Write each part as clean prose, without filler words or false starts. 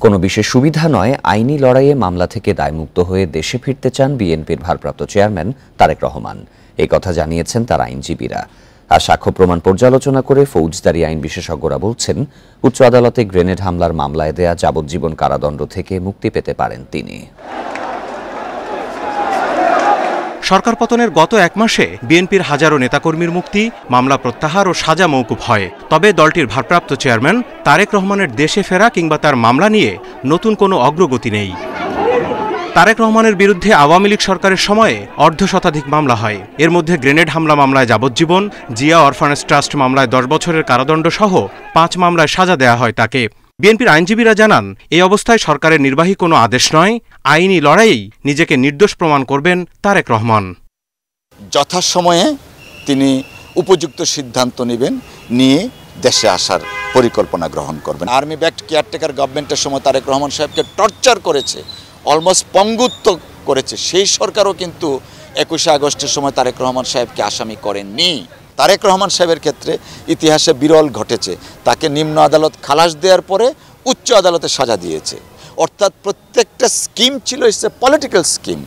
কোনো বিশেষ সুবিধা নয়, আইনি লড়াইয়ে মামলা থেকে দায়মুক্ত হয়ে দেশে ফিরতে চান বিএনপির ভারপ্রাপ্ত চেয়ারম্যান তারেক রহমান। এই কথা জানিয়েছেন তার আইনজীবীরা। আর সাক্ষ্য প্রমাণ পর্যালোচনা করে ফৌজদারি আইন বিশেষজ্ঞরা বলছেন, উচ্চ আদালতে গ্রেনেড হামলার মামলায় দেয়া যাবজ্জীবন কারাদণ্ড থেকে মুক্তি পেতে পারেন তিনি। সরকার পতনের গত এক মাসে বিএনপির হাজারো নেতাকর্মীর মুক্তি, মামলা প্রত্যাহার ও সাজা মওকুফ হয়। তবে দলটির ভারপ্রাপ্ত চেয়ারম্যান তারেক রহমানের দেশে ফেরা কিংবা তার মামলা নিয়ে নতুন কোনো অগ্রগতি নেই। তারেক রহমানের বিরুদ্ধে আওয়ামী লীগ সরকারের সময়ে অর্ধশতাধিক মামলা হয়। এর মধ্যে গ্রেনেড হামলা মামলায় যাবজ্জীবন, জিয়া অরফানেজ ট্রাস্ট মামলায় 10 বছরের কারাদণ্ড সহ 5 মামলায় সাজা দেয়া হয় তাকে। বিএনপির আইনজীবীরা জানান, এই অবস্থায় সরকারের নির্বাহী কোনো আদেশ নয়, আইনি লড়াইয়েই নিজেকে নির্দোষ প্রমাণ করবেন তারেক রহমান। যথাসময়ে তিনি উপযুক্ত সিদ্ধান্ত নেবেন, নিয়ে দেশে আসার পরিকল্পনা গ্রহণ করবেন। আর্মি ব্যাকড কেয়ারটেকার গভর্নমেন্টের সময় তারেক রহমান সাহেবকে টর্চার করেছে, অলমোস্ট পঙ্গুত্ব করেছে। সেই সরকারও কিন্তু 21শে আগস্টের সময় তারেক রহমান সাহেবকে আসামি করেননি। তারেক রহমান সাহেবের ক্ষেত্রে ইতিহাসে বিরল ঘটেছে, তাকে নিম্ন আদালত খালাস দেওয়ার পরে উচ্চ আদালতে সাজা দিয়েছে। অর্থাৎ প্রত্যেকটা স্কিম ছিল পলিটিক্যাল স্কিম।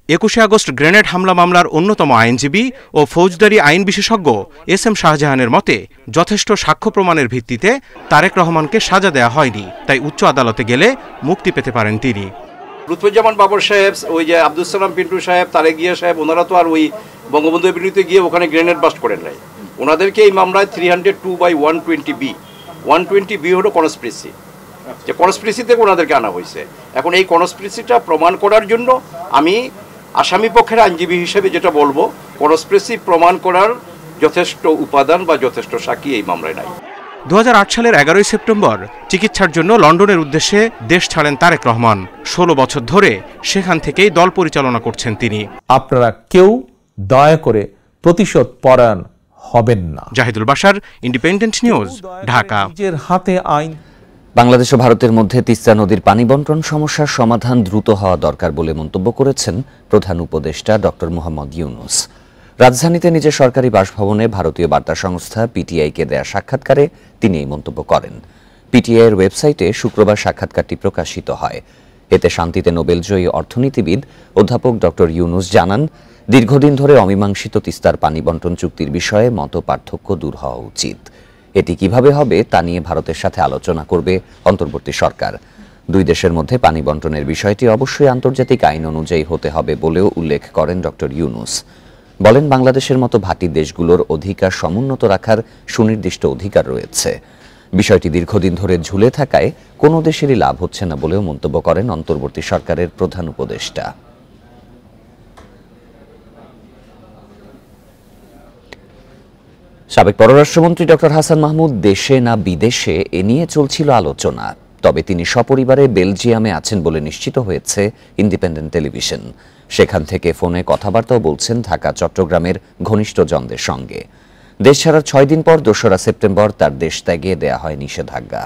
21শে আগস্ট গ্রেনেড হামলা মামলার অন্যতম আইনজীবী ও ফৌজদারি আইন বিশেষজ্ঞ SM শাহজাহানের মতে, যথেষ্ট সাক্ষ্য প্রমাণের ভিত্তিতে তারেক রহমানকে সাজা দেয়া হয়নি, তাই উচ্চ আদালতে গেলে মুক্তি পেতে পারেন তিনি। লুৎফুজ্জামান বাবর সাহেব, ওই যে আব্দুল সালাম পিন্টু সাহেব, তারেক জিয়া সাহেব, ওনারা তো আর ওই বঙ্গবন্ধু এভিনিউতে গিয়ে ওখানে গ্রেনেড বাস্ট করেন নাই। ওনাদেরকে এই মামলায় 302/120B 120B হলো কনস্পিরেসি, যে কনস্পিরেসি থেকে ওনাদেরকে আনা হয়েছে। এখন এই কনস্পিরেসিটা প্রমাণ করার জন্য আমি আসামি পক্ষের আইনজীবী হিসেবে যেটা বলবো, কনস্পিরেসি প্রমাণ করার যথেষ্ট উপাদান বা যথেষ্ট সাক্ষী এই মামলায় নাই। 2008 সালের 11ই সেপ্টেম্বর চিকিৎসার জন্য লন্ডনের উদ্দেশ্যে দেশ ছাড়েন তারেক রহমান। 16 বছর ধরে সেখান থেকেই দল পরিচালনা করছেন তিনি। আপনারা কেউ দয়া করে প্রতিশোধ পরায়ণ হবেন না। Zahidul Bashar, independent news, Dhaka. নিজের হাতে আইন। বাংলাদেশ ও ভারতের মধ্যে তিস্তা নদীর পানি বন্টন সমস্যার সমাধান দ্রুত হওয়া দরকার বলে মন্তব্য করেছেন প্রধান উপদেষ্টা ডক্টর মোহাম্মদ ইউনূস। রাজধানীতে নিজের সরকারি বাসভবনে ভারতীয় বার্তা সংস্থা PTI-কে দেয়া সাক্ষাৎকারে তিনি এই মন্তব্য করেন। PTI-এর ওয়েবসাইটে শুক্রবার সাক্ষাৎকারটি প্রকাশিত হয়। এতে শান্তিতে নোবেলজয়ী অর্থনীতিবিদ অধ্যাপক ডক্টর ইউনূস জানান, দীর্ঘদিন ধরে অমীমাংসিত তিস্তার পানি বন্টন চুক্তির বিষয়ে মতপার্থক্য দূর হওয়া উচিত। এটি কিভাবে হবে তা নিয়ে ভারতের সাথে আলোচনা করবে অন্তর্বর্তী সরকার। দুই দেশের মধ্যে পানি বন্টনের বিষয়টি অবশ্যই আন্তর্জাতিক আইন অনুযায়ী হতে হবে বলেও উল্লেখ করেন ডক্টর ইউনূস। বলেন, বাংলাদেশের মতো ভাটি দেশগুলোর অধিকার সমুন্নত রাখার সুনির্দিষ্ট অধিকার রয়েছে। বিষয়টি দীর্ঘদিন ধরে ঝুলে থাকায় কোনো দেশেরই লাভ হচ্ছে না বলেও মন্তব্য করেন অন্তর্বর্তী সরকারের প্রধান উপদেষ্টা। সাবেক পররাষ্ট্রমন্ত্রী ডক্টর হাসান মাহমুদ দেশে না বিদেশে এ নিয়ে চলছিল আলোচনা। তবে তিনি সপরিবারে বেলজিয়ামে আছেন বলে নিশ্চিত হয়েছে ইন্ডিপেন্ডেন্ট টেলিভিশন। সেখান থেকে ফোনে কথাবার্তাও বলছেন ঢাকা চট্টগ্রামের ঘনিষ্ঠজনদের সঙ্গে। দেশ ছাড়ার 6 দিন পর 2রা সেপ্টেম্বর তার দেশ ত্যাগে দেয়া হয় নিষেধাজ্ঞা।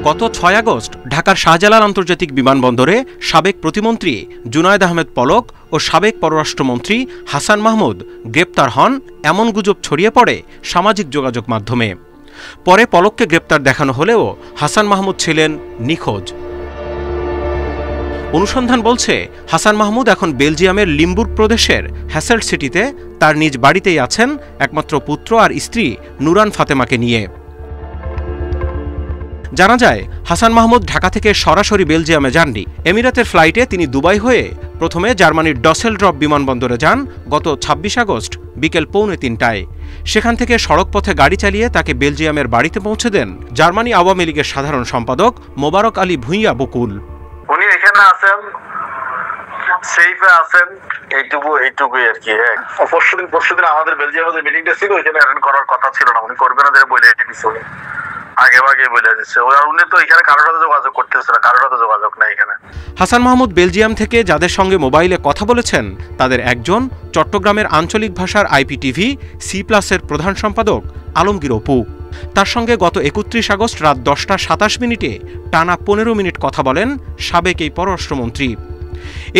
গত 6 আগস্ট ঢাকার শাহজালাল আন্তর্জাতিক বিমানবন্দরে সাবেক প্রতিমন্ত্রী জুনায়েদ আহমেদ পলক ও সাবেক পররাষ্ট্রমন্ত্রী হাসান মাহমুদ গ্রেপ্তার হন এমন গুজব ছড়িয়ে পড়ে সামাজিক যোগাযোগ মাধ্যমে। পরে পলককে গ্রেপ্তার দেখানো হলেও হাসান মাহমুদ ছিলেন নিখোঁজ। অনুসন্ধান বলছে, হাসান মাহমুদ এখন বেলজিয়ামের লিমবুর্গ প্রদেশের হ্যাসেল্ট সিটিতে তার নিজ বাড়িতেই আছেন একমাত্র পুত্র আর স্ত্রী নুরান ফাতেমাকে নিয়ে। জানা যায়, হাসান মাহমুদ ঢাকা থেকে সরাসরি বেলজিয়ামে যাননি। এমিরাতের ফ্লাইটে তিনি দুবাই হয়ে প্রথমে জার্মানির ডসেলড্রপ বিমানবন্দরে যান গত 26 আগস্ট বিকেল 2:45টায়। সেখান থেকে সড়কপথে গাড়ি চালিয়ে তাকে বেলজিয়ামের বাড়িতে পৌঁছে দেন জার্মানি আওয়ামী লীগের সাধারণ সম্পাদক মোবারক আলী ভূঁইয়া বকুল। উনি এখানে আছেন, সেইফে আছেন, এইটুকুই আর কি। পরশুদিন আমাদের বেলজিয়ামের মিটিংটা ছিল, এখানে অ্যাটেন্ড করার কথা ছিল না, উনি করবেন না বলে আগে বলে দিচ্ছে। উনি তো এখানে কারোর সাথে যোগাযোগ করতেছে না, কারোর সাথে যোগাযোগ নাই এখানে। হাসান মাহমুদ বেলজিয়াম থেকে যাদের সঙ্গে মোবাইলে কথা বলেছেন তাদের একজন চট্টগ্রামের আঞ্চলিক ভাষার IPTV C+-এর প্রধান সম্পাদক আলমগীর অপু। তার সঙ্গে গত 31 আগস্ট রাত 10:27 টানা 15 মিনিট কথা বলেন সাবেক এই পররাষ্ট্রমন্ত্রী।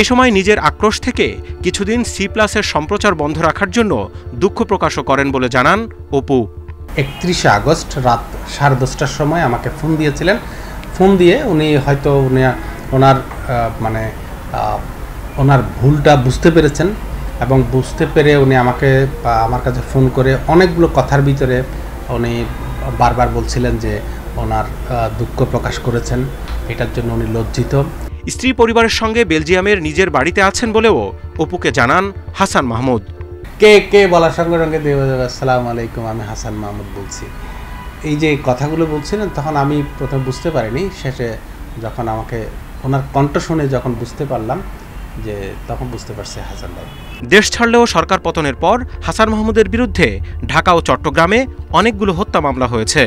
এ সময় নিজের আক্রোশ থেকে কিছুদিন C+-এর সম্প্রচার বন্ধ রাখার জন্য দুঃখ প্রকাশও করেন বলে জানান অপু। 31 আগস্ট রাত 10:30টার সময় আমাকে ফোন দিয়েছিলেন। ফোন দিয়ে উনি হয়তো ওনার ভুলটা বুঝতে পেরেছেন এবং বুঝতে পেরে উনি আমার কাছে ফোন করে অনেকগুলো কথার ভিতরে উনি বারবার বলছিলেন যে ওনার দুঃখ প্রকাশ করেছেন, এটার জন্য উনি লজ্জিত। স্ত্রী পরিবারের সঙ্গে বেলজিয়ামের নিজের বাড়িতে আছেন বলেও অপুকে জানান হাসান মাহমুদ। কে বলার সঙ্গে সঙ্গে আসসালামু আলাইকুম, আমি হাসান মাহমুদ বলছি। এই যে কথাগুলো বলছিলেন তখন আমি প্রথমে বুঝতে পারিনি, শেষে যখন আমাকে ওনার কণ্ঠ শুনে যখন বুঝতে পারলাম যে তখন বুঝতে পারছি হাসান ভাই। দেশ ছাড়লেও সরকার পতনের পর হাসান মাহমুদের বিরুদ্ধে ঢাকা ও চট্টগ্রামে অনেকগুলো হত্যা মামলা হয়েছে।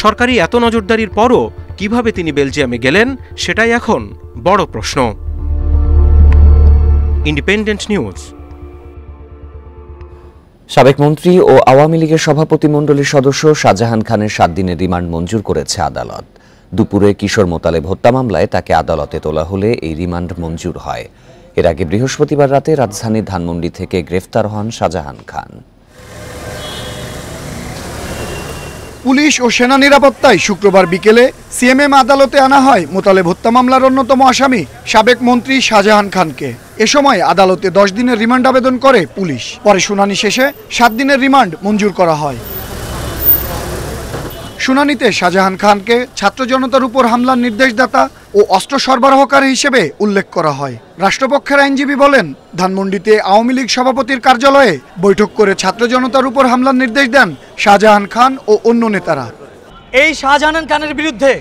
সরকারি এত নজরদারির পরও কিভাবে তিনি বেলজিয়ামে গেলেন সেটাই এখন বড় প্রশ্ন। Independent news. সাবেক মন্ত্রী ও আওয়ামী লীগের সভাপতিমণ্ডলীর সদস্য শাহজাহান খানের 7 দিনের রিমান্ড মঞ্জুর করেছে আদালত। দুপুরে কিশোর মোতালেব হত্যা মামলায় তাকে আদালতে তোলা হলে এই রিমান্ড মঞ্জুর হয়। এর আগে বৃহস্পতিবার রাতে রাজধানীর ধানমন্ডি থেকে গ্রেফতার হন শাহজাহান খান। পুলিশ ও সেনা নিরাপত্তায় শুক্রবার বিকেলে সিএমএম আদালতে আনা হয় মোতালেব হত্যা মামলার অন্যতম আসামি সাবেক মন্ত্রী শাহজাহান খানকে। এ সময় আদালতে 10 দিনের রিমান্ড আবেদন করে পুলিশ। পরে শুনানি শেষে 7 দিনের রিমান্ড মঞ্জুর করা হয়। শুনানিতে শাহজাহান খানকে ছাত্র জনতার উপর হামলার নির্দেশদাতা ও অস্ত্র সরবরাহকারী হিসেবে উল্লেখ করা হয়। রাষ্ট্রপক্ষের আইনজীবী বলেন, ধানমন্ডিতে আওয়ামী লীগ সভাপতির কার্যালয়ে বৈঠক করে ছাত্র জনতার উপর হামলার নির্দেশ দেন শাহজাহান খান ও অন্য নেতারা। এই শাহজাহান খানের বিরুদ্ধে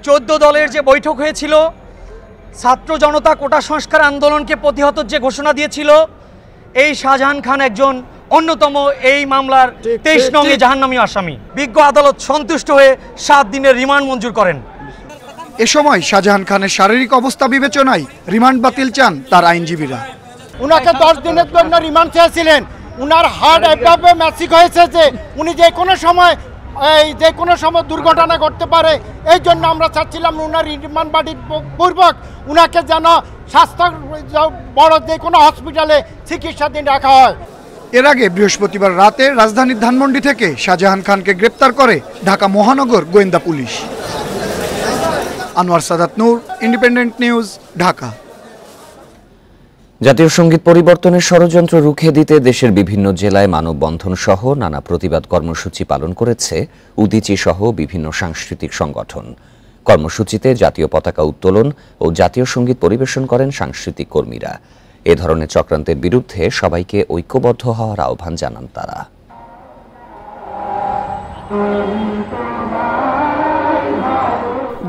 14 দলের যে বৈঠক হয়েছিল, ছাত্র জনতা কোটা সংস্কার আন্দোলনকে প্রতিহত যে ঘোষণা দিয়েছিল, এই শাহজাহান খান একজন অন্যতম এই মামলার 23 নং জাহান্নামী আসামি। বিজ্ঞ আদালত সন্তুষ্ট হয়ে 7 দিনের রিমান্ড মঞ্জুর করেন। এ সময় শাহজাহান খানের শারীরিক অবস্থা বিবেচনায় রিমান্ড বাতিল চান তার আইনজীবীরা। উনাকে 10 দিনের জন্য রিমান্ড চেয়েছিলেন। উনার হার্ট এভাবে ম্যাসিক হয়েছে যে উনি যে কোনো সময় দুর্ঘটনা ঘটতে পারে। এই জন্য আমরা চাচ্ছিলাম উনার রিমান্ড বাতিল পূর্বক উনাকে যেন স্বাস্থ্য বড় যে কোনো হসপিটালে চিকিৎসাধীন রাখা হয়। এর আগে বৃহস্পতিবার রাতে রাজধানীর ধানমন্ডি থেকে শাহজাহান খানকে গ্রেপ্তার করে ঢাকা মহানগর গোয়েন্দা পুলিশ। আনোয়ার সাদাত নূর, ইন্ডিপেন্ডেন্ট নিউজ, ঢাকা। জাতীয় সংগীত পরিবর্তনের ষড়যন্ত্র রুখে দিতে দেশের বিভিন্ন জেলায় মানববন্ধন সহ নানা প্রতিবাদ কর্মসূচি পালন করেছে উদীচী সহ বিভিন্ন সাংস্কৃতিক সংগঠন। কর্মসূচিতে জাতীয় পতাকা উত্তোলন ও জাতীয় সংগীত পরিবেশন করেন সাংস্কৃতিক কর্মীরা। এ ধরনের চক্রান্তের বিরুদ্ধে সবাইকে ঐক্যবদ্ধ হওয়ার আহ্বান জানান তারা।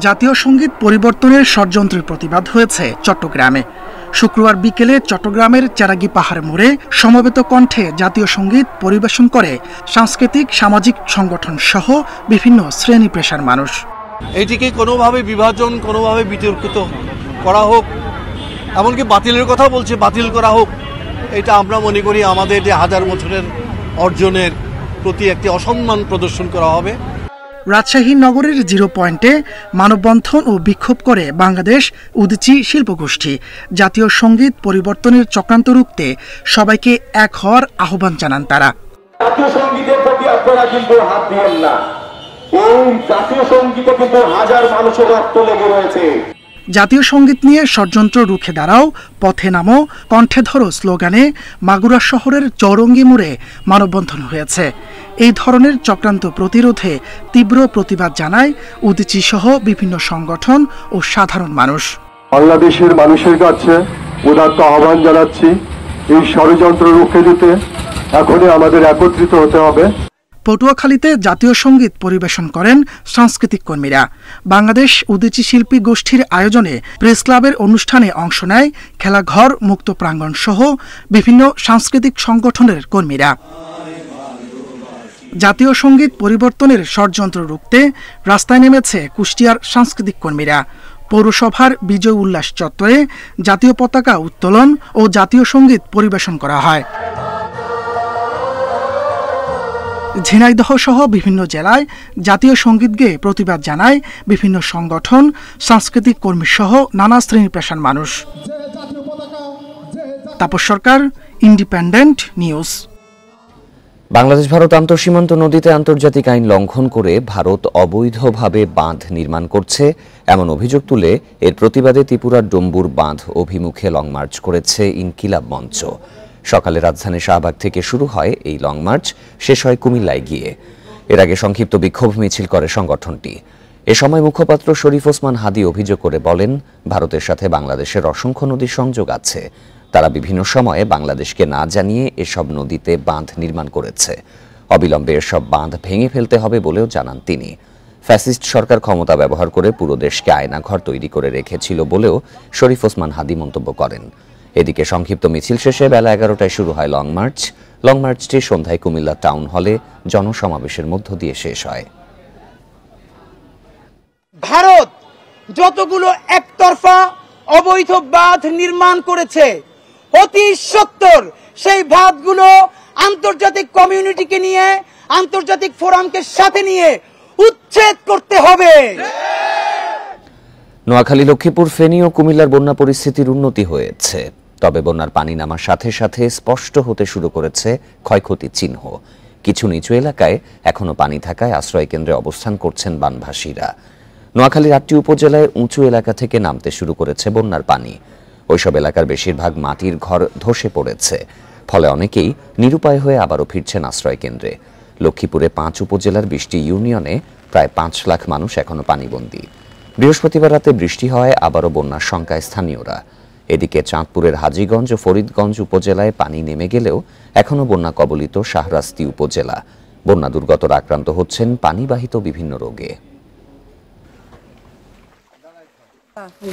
জাতীয় সংগীত পরিবর্তনের ষড়যন্ত্রের প্রতিবাদ হয়েছে চট্টগ্রামে। শুক্রবার বিকেলে চট্টগ্রামের চেরাগী পাহাড় মোড়ে সমবেত কণ্ঠে জাতীয় সংগীত পরিবেশন করে সাংস্কৃতিক সামাজিক সংগঠন সহ বিভিন্ন শ্রেণী পেশার মানুষ। এটিকে কোনোভাবে বিভাজন, কোনোভাবে বিতর্কিত করা হোক, এমনকি বাতিলের কথা বলছে, বাতিল করা হোক। এটা আমরা মনে করি আমাদের যে 1000 বছরের অর্জনের প্রতি একটি অসম্মান প্রদর্শন করা হবে। রাজশাহী নগরের 0 পয়েন্টে মানববন্ধন ও বিক্ষোভ করে বাংলাদেশ উদীচী শিল্পগোষ্ঠী। জাতীয় সংগীত পরিবর্তনের চক্রান্ত রুখতে সবাইকে এক হওয়ার আহ্বান জানান তারা। জাতীয় সংগীতের প্রতি আপনারা কিন্তু হাত দিয়েন না। এই জাতীয় সংগীতে কিন্তু হাজার মানুষের রক্ত লেগে রয়েছে। জাতীয় সংগীত নিয়ে ষড়যন্ত্র রুখে দাঁড়াও, পথে নামো, কণ্ঠে ধরো স্লোগানে মাগুরা শহরের চৌরঙ্গি মোড়ে মানববন্ধন হয়েছে। এই ধরনের চক্রান্ত প্রতিরোধে তীব্র প্রতিবাদ জানায় উদীচী সহ বিভিন্ন সংগঠন ও সাধারণ মানুষ। বাংলাদেশের মানুষের কাছে উদাত্ত আহ্বান জানাচ্ছি, এই ষড়যন্ত্র রুখে দিতে এখনই আমাদের একত্রিত হতে হবে। পটুয়াখালীতে জাতীয় সংগীত পরিবেশন করেন সাংস্কৃতিক কর্মীরা। বাংলাদেশ উদীচী শিল্পী গোষ্ঠীর আয়োজনে প্রেস ক্লাবের অনুষ্ঠানে অংশ নেয় খেলাঘর, মুক্ত প্রাঙ্গণ সহ বিভিন্ন সাংস্কৃতিক সংগঠনের কর্মীরা। জাতীয় সংগীত পরিবর্তনের ষড়যন্ত্র রুখতে রাস্তায় নেমেছে কুষ্টিয়ার সাংস্কৃতিক কর্মীরা। পৌরসভার বিজয় উল্লাস চত্বরে জাতীয় পতাকা উত্তোলন ও জাতীয় সংগীত পরিবেশন করা হয়। ঝিনাইদহ সহ বিভিন্ন জেলায় জাতীয় সংগীত গেয়ে প্রতিবাদ জানায় বিভিন্ন সংগঠন, সাংস্কৃতিক কর্মী সহ নানা শ্রেণী পেশার মানুষ। তাপস সরকার, ইন্ডিপেন্ডেন্ট নিউজ। বাংলাদেশ ভারত আন্তঃসীমান্ত নদীতে আন্তর্জাতিক আইন লঙ্ঘন করে ভারত অবৈধভাবে বাঁধ নির্মাণ করছে এমন অভিযোগ তুলে এর প্রতিবাদে ত্রিপুরার ডম্বুর বাঁধ অভিমুখে লং মার্চ করেছে ইনকিলাব মঞ্চ। সকালে রাজধানী শাহবাগ থেকে শুরু হয় এই লং মার্চ, শেষ হয় কুমিল্লায় গিয়ে। এর আগে সংক্ষিপ্ত বিক্ষোভ মিছিল করে সংগঠনটি। এ সময় মুখপাত্র শরীফ ওসমান হাদি অভিযোগ করে বলেন, ভারতের সাথে বাংলাদেশের অসংখ্য নদীর সংযোগ আছে। তারা বিভিন্ন সময়ে বাংলাদেশকে না জানিয়ে এসব নদীতে বাঁধ নির্মাণ করেছে। অবিলম্বে এসব বাঁধ ভেঙে ফেলতে হবে বলেও জানান তিনি। ফ্যাসিস্ট সরকার ক্ষমতা ব্যবহার করে পুরো দেশকে আয়নাঘর তৈরি করে রেখেছিল বলেও শরীফ ওসমান হাদি মন্তব্য করেন। এদিকে সংক্ষিপ্ত মিছিল শেষে বেলা 11টায় শুরু হয় লং মার্চ। লং মার্চটি সন্ধ্যায় কুমিল্লা টাউন হলে জনসমাবেশের মধ্য দিয়ে শেষ হয়। ভারত যতগুলো একতরফা অবৈধ বাঁধ নির্মাণ করেছে, অতি সত্বর সেই বাঁধগুলো আন্তর্জাতিক কমিউনিটিকে নিয়ে, আন্তর্জাতিক ফোরামকে সাথে নিয়ে উচ্ছেদ করতে হবে। নোয়াখালী, লক্ষ্মীপুর, ফেনী ও কুমিল্লার বন্যা পরিস্থিতির উন্নতি হয়েছে। তবে বন্যার পানি নামার সাথে সাথে স্পষ্ট হতে শুরু করেছে ক্ষয়ক্ষতির চিহ্ন। কিছু নিচু এলাকায় এখনো পানি থাকায় আশ্রয় কেন্দ্রে অবস্থান করছেন বানভাসীরা। নোয়াখালীর 8টি উপজেলায় উঁচু এলাকা থেকে নামতে শুরু করেছে বন্যার পানি। ওইসব এলাকার বেশিরভাগ মাটির ঘর ধসে পড়েছে, ফলে অনেকেই নিরুপায় হয়ে আবারও ফিরছেন আশ্রয় কেন্দ্রে। লক্ষ্মীপুরে 5 উপজেলার 20টি ইউনিয়নে প্রায় 5 লাখ মানুষ এখনো পানিবন্দী। বৃহস্পতিবার রাতে বৃষ্টি হওয়ায় আবারও বন্যার শঙ্কায় স্থানীয়রা। এদিকে চাঁদপুরের হাজীগঞ্জ ও ফরিদগঞ্জ উপজেলায় পানি নেমে গেলেও এখনো বন্যা কবলিত শাহরাস্তি উপজেলা। বন্যা দুর্গতরা আক্রান্ত হচ্ছেন পানিবাহিত বিভিন্ন রোগে।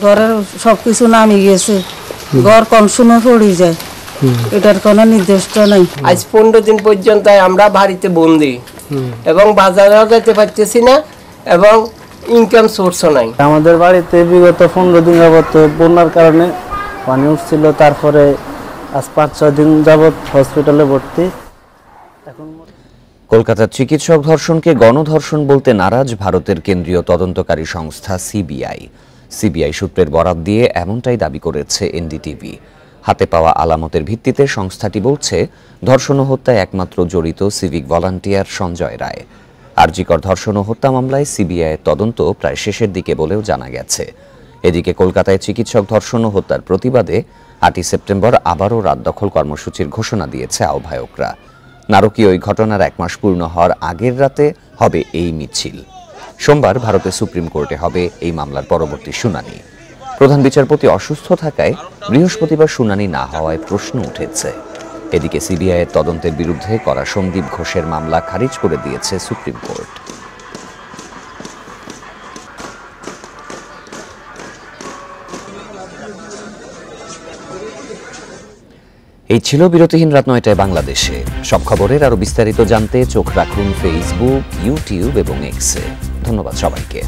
ঘরের সবকিছু নামে গেছে, ঘর কনসুমে পড়ে যায়, এটার কোনো নির্দিষ্ট নাই। আজ 15 দিন পর্যন্ত আমরা বাড়িতে বন্দি এবং বাজারেও যেতে পারতেছি না এবং ইনকাম সোর্সও নাই। আমাদের বাড়িতে বিগত 15 দিন যাবত বন্যার কারণে পানি উঠছিল, তারপরে আজ 5-6 দিন যাবত হসপিটালে ভর্তি। কলকাতার চিকিৎসক ধর্ষণকে গণধর্ষণ বলতে নারাজ ভারতের কেন্দ্রীয় তদন্তকারী সংস্থা সিবিআই। সিবিআই সূত্রের বরাত দিয়ে এমনটাই দাবি করেছে এনডিটিভি। হাতে পাওয়া আলামতের ভিত্তিতে সংস্থাটি বলছে, ধর্ষণ ও হত্যায় একমাত্র জড়িত সিভিক ভলান্টিয়ার সঞ্জয় রায়। আরজিকর ধর্ষণ ও হত্যা মামলায় সিবিআইয়ের তদন্ত প্রায় শেষের দিকে বলেও জানা গেছে। এদিকে কলকাতায় চিকিৎসক ধর্ষণ ও হত্যার প্রতিবাদে 8 সেপ্টেম্বর আবারও রাত দখল কর্মসূচির ঘোষণা দিয়েছে আহ্বায়করা। নারকীয় ওই ঘটনার 1 মাস পূর্ণ হওয়ার আগের রাতে হবে এই মিছিল। সোমবার ভারতের সুপ্রিম কোর্টে হবে এই মামলার পরবর্তী শুনানি। প্রধান বিচারপতি অসুস্থ থাকায় বৃহস্পতিবার শুনানি না হওয়ায় প্রশ্ন উঠেছে। এদিকে সিবিআইয়ের তদন্তের বিরুদ্ধে করা সন্দীপ ঘোষের মামলা খারিজ করে দিয়েছে সুপ্রিম কোর্ট। এই ছিল বিরতিহীন রাত 9টায় বাংলাদেশে। সব খবরের আরো বিস্তারিত জানতে চোখ রাখুন ফেসবুক, ইউটিউব এবং এক্সে। ধন্যবাদ সবাইকে।